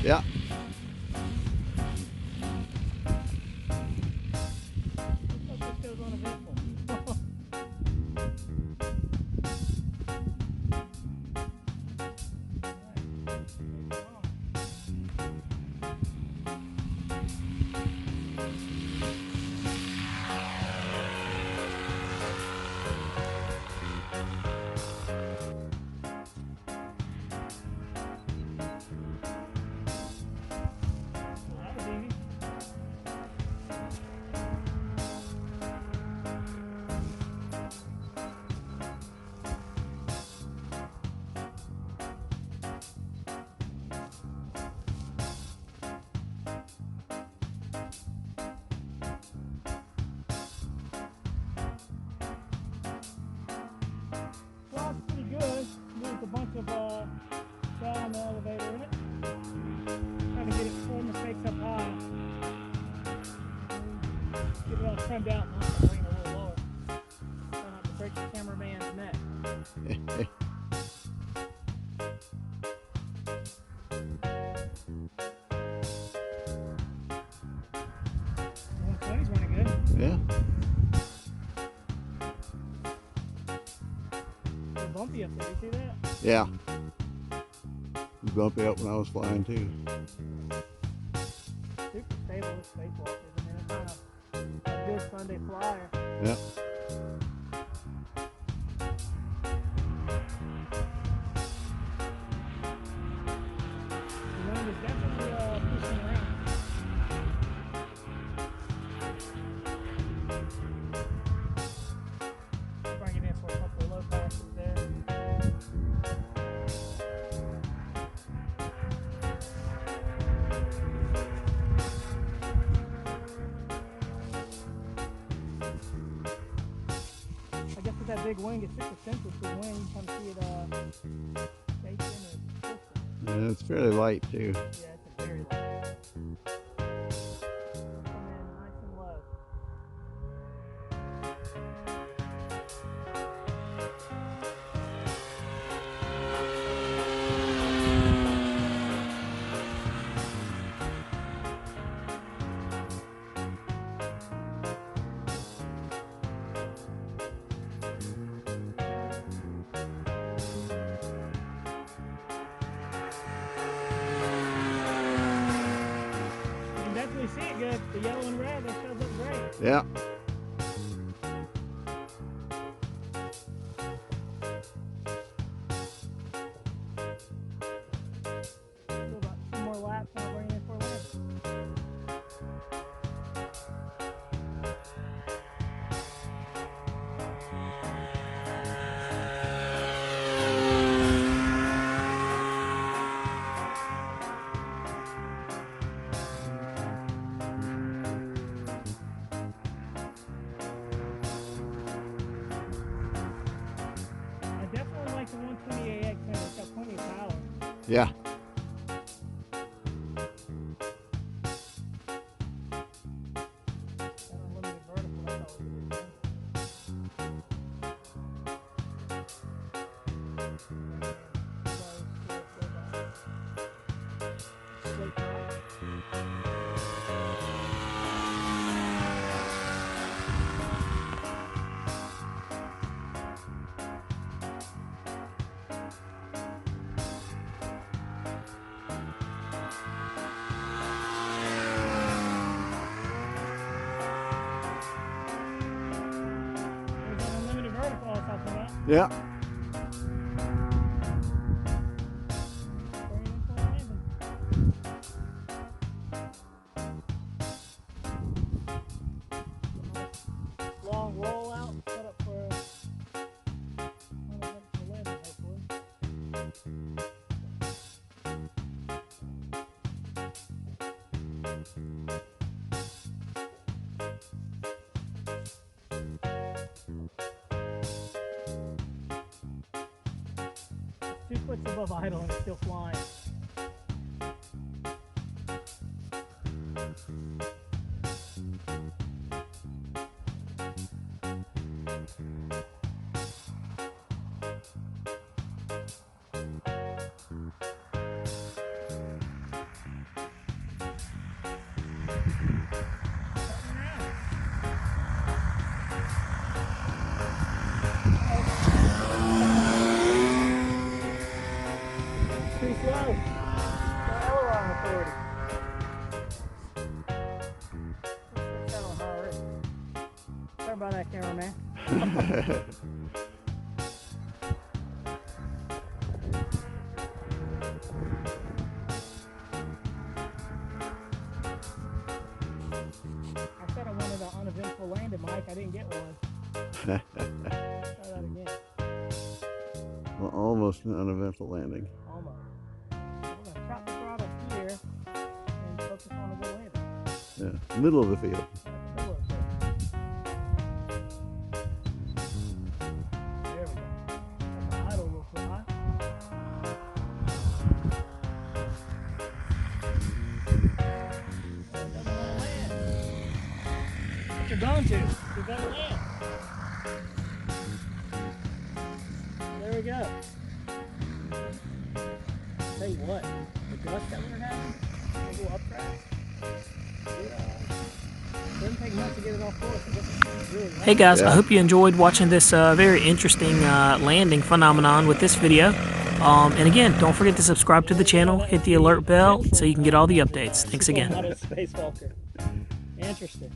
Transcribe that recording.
Yeah. A bunch of shell on the elevator in it. Trying to get it full mistakes up high. Get it all trimmed out and I'll bring it a little lower. Try not to break the cameraman's neck. 120's running good. Yeah. Bumpy up there, you see that? Yeah. It was bumpy up when I was flying too. Super stable with Spacewalkers. I mean, it's kind of a good Sunday flyer. Yeah. The wind is definitely pushing around. Bring it in for a couple of low passes there. I guess with that big wing, it's super sensitive to the wind. You kind of see it shaking and twisting. Yeah, it's fairly light too. Yeah, it's a very light. Come in nice and low. You see it good. The yellow and red, that shows up great. Yeah. Do about 2 more laps and I'll bring it in for a win. Like the 1.20 AX, it's got plenty of power. Yeah. Got unlimited vertical, that's always a good thing. Yeah. Long rollout, set up for a landing, hopefully. It's 2 foot above idle and it's still flying. slow. Aileron authority. Let's that on high already. Sorry about that, cameraman. I said I wanted an uneventful landing, Mike. I didn't get one. Try that again. Well, almost an uneventful landing. Almost. We're going to chop the throttle here and focus on a good landing. Yeah, middle of the field. Middle of the field. There we go. Got my idle real quick, huh? It doesn't want to land. What you're going to? It doesn't land. There we go. Tell you what, the gust that we're having, a little updraft, it doesn't take much to get it off course. It's really Hey guys, Yeah. I hope you enjoyed watching this very interesting landing phenomenon with this video. And again, don't forget to subscribe to the channel, hit the alert bell so you can get all the updates. Thanks again. Not a Spacewalker. Interesting.